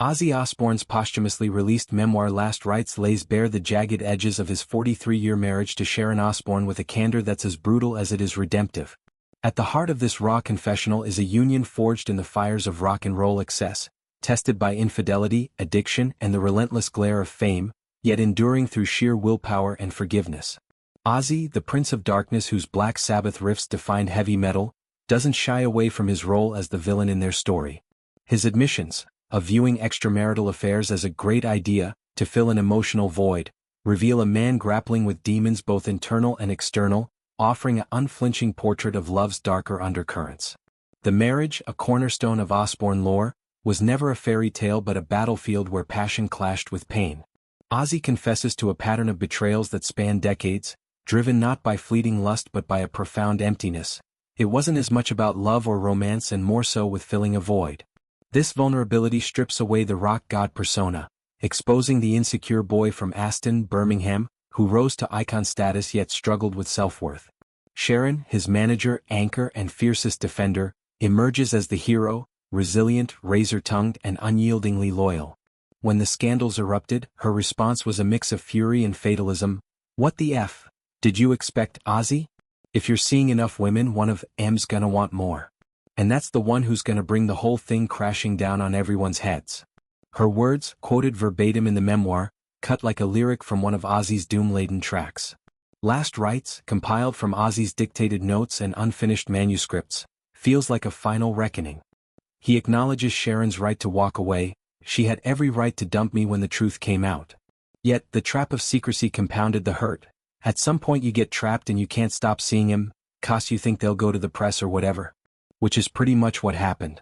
Ozzy Osbourne's posthumously released memoir Last Rites lays bare the jagged edges of his 43-year marriage to Sharon Osbourne with a candor that's as brutal as it is redemptive. At the heart of this raw confessional is a union forged in the fires of rock and roll excess, tested by infidelity, addiction, and the relentless glare of fame, yet enduring through sheer willpower and forgiveness. Ozzy, the Prince of Darkness whose Black Sabbath riffs defined heavy metal, doesn't shy away from his role as the villain in their story. His admissions, of viewing extramarital affairs as a great idea to fill an emotional void, reveal a man grappling with demons both internal and external, offering an unflinching portrait of love's darker undercurrents. The marriage, a cornerstone of Osbourne lore, was never a fairy tale but a battlefield where passion clashed with pain. Ozzy confesses to a pattern of betrayals that span decades, driven not by fleeting lust but by a profound emptiness. It wasn't as much about love or romance and more so with filling a void. This vulnerability strips away the rock god persona, exposing the insecure boy from Aston, Birmingham, who rose to icon status yet struggled with self-worth. Sharon, his manager, anchor, and fiercest defender, emerges as the hero, resilient, razor-tongued, and unyieldingly loyal. When the scandals erupted, her response was a mix of fury and fatalism. "What the F? Did you expect, Ozzy? If you're seeing enough women, one of M's gonna want more. And that's the one who's gonna bring the whole thing crashing down on everyone's heads." Her words, quoted verbatim in the memoir, cut like a lyric from one of Ozzy's doom-laden tracks. Last Rites, compiled from Ozzy's dictated notes and unfinished manuscripts, feels like a final reckoning. He acknowledges Sharon's right to walk away. "She had every right to dump me when the truth came out." Yet, the trap of secrecy compounded the hurt. At some point you get trapped and you can't stop seeing him, 'cause you think they'll go to the press or whatever. Which is pretty much what happened.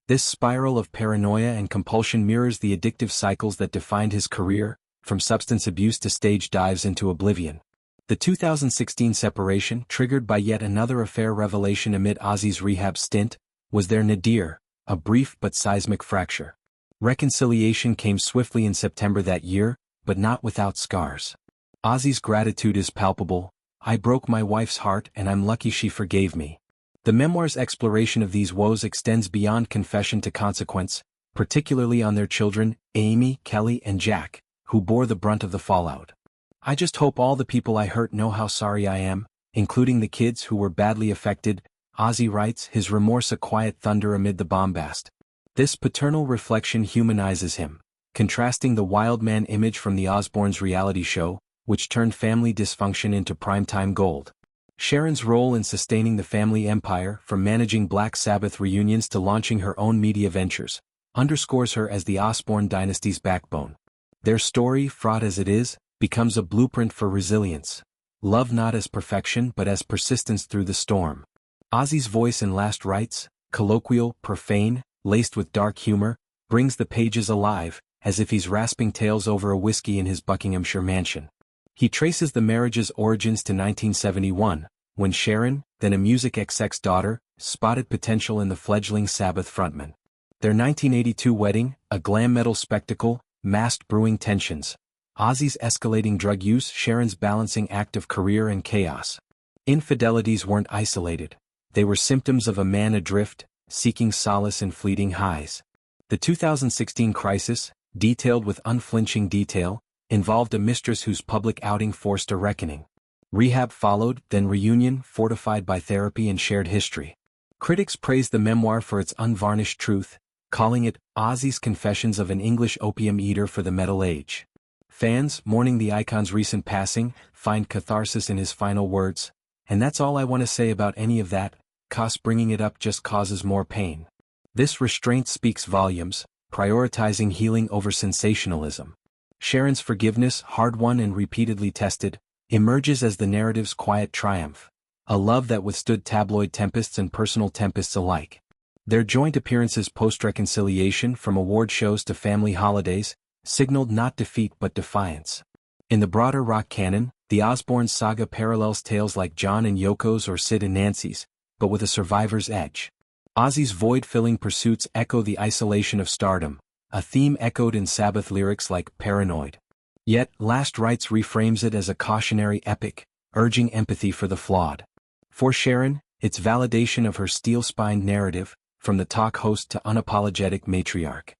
This spiral of paranoia and compulsion mirrors the addictive cycles that defined his career, from substance abuse to stage dives into oblivion. The 2016 separation, triggered by yet another affair revelation amid Ozzy's rehab stint, was their nadir, a brief but seismic fracture. Reconciliation came swiftly in September that year, but not without scars. Ozzy's gratitude is palpable. "I broke my wife's heart and I'm lucky she forgave me." The memoir's exploration of these woes extends beyond confession to consequence, particularly on their children, Amy, Kelly, and Jack, who bore the brunt of the fallout. "I just hope all the people I hurt know how sorry I am, including the kids who were badly affected," Ozzy writes, his remorse a quiet thunder amid the bombast. This paternal reflection humanizes him, contrasting the wild man image from the Osbournes' reality show, which turned family dysfunction into primetime gold. Sharon's role in sustaining the family empire, from managing Black Sabbath reunions to launching her own media ventures, underscores her as the Osbourne dynasty's backbone. Their story, fraught as it is, becomes a blueprint for resilience. Love not as perfection but as persistence through the storm. Ozzy's voice in Last Rites, colloquial, profane, laced with dark humor, brings the pages alive, as if he's rasping tales over a whiskey in his Buckinghamshire mansion. He traces the marriage's origins to 1971, when Sharon, then a music exec's daughter, spotted potential in the fledgling Sabbath frontman. Their 1982 wedding, a glam metal spectacle, masked brewing tensions. Ozzy's escalating drug use, Sharon's balancing act of career and chaos. Infidelities weren't isolated. They were symptoms of a man adrift, seeking solace in fleeting highs. The 2016 crisis, detailed with unflinching detail, involved a mistress whose public outing forced a reckoning. Rehab followed, then reunion, fortified by therapy and shared history. Critics praised the memoir for its unvarnished truth, calling it Ozzy's Confessions of an English Opium Eater for the Metal Age. Fans, mourning the icon's recent passing, find catharsis in his final words, "And that's all I want to say about any of that, 'cause bringing it up just causes more pain." This restraint speaks volumes, prioritizing healing over sensationalism. Sharon's forgiveness, hard-won and repeatedly tested, emerges as the narrative's quiet triumph, a love that withstood tabloid tempests and personal tempests alike. Their joint appearances post-reconciliation, from award shows to family holidays, signaled not defeat but defiance. In the broader rock canon, the Osbourne saga parallels tales like John and Yoko's or Sid and Nancy's, but with a survivor's edge. Ozzy's void-filling pursuits echo the isolation of stardom, a theme echoed in Sabbath lyrics like Paranoid. Yet, Last Rites reframes it as a cautionary epic, urging empathy for the flawed. For Sharon, it's validation of her steel-spined narrative, from the talk host to unapologetic matriarch.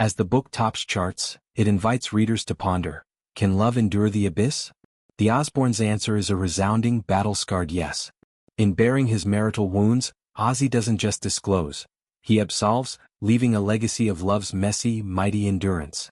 As the book tops charts, it invites readers to ponder, can love endure the abyss? The Osbournes' answer is a resounding, battle-scarred yes. In bearing his marital wounds, Ozzy doesn't just disclose. He absolves, leaving a legacy of love's messy, mighty endurance.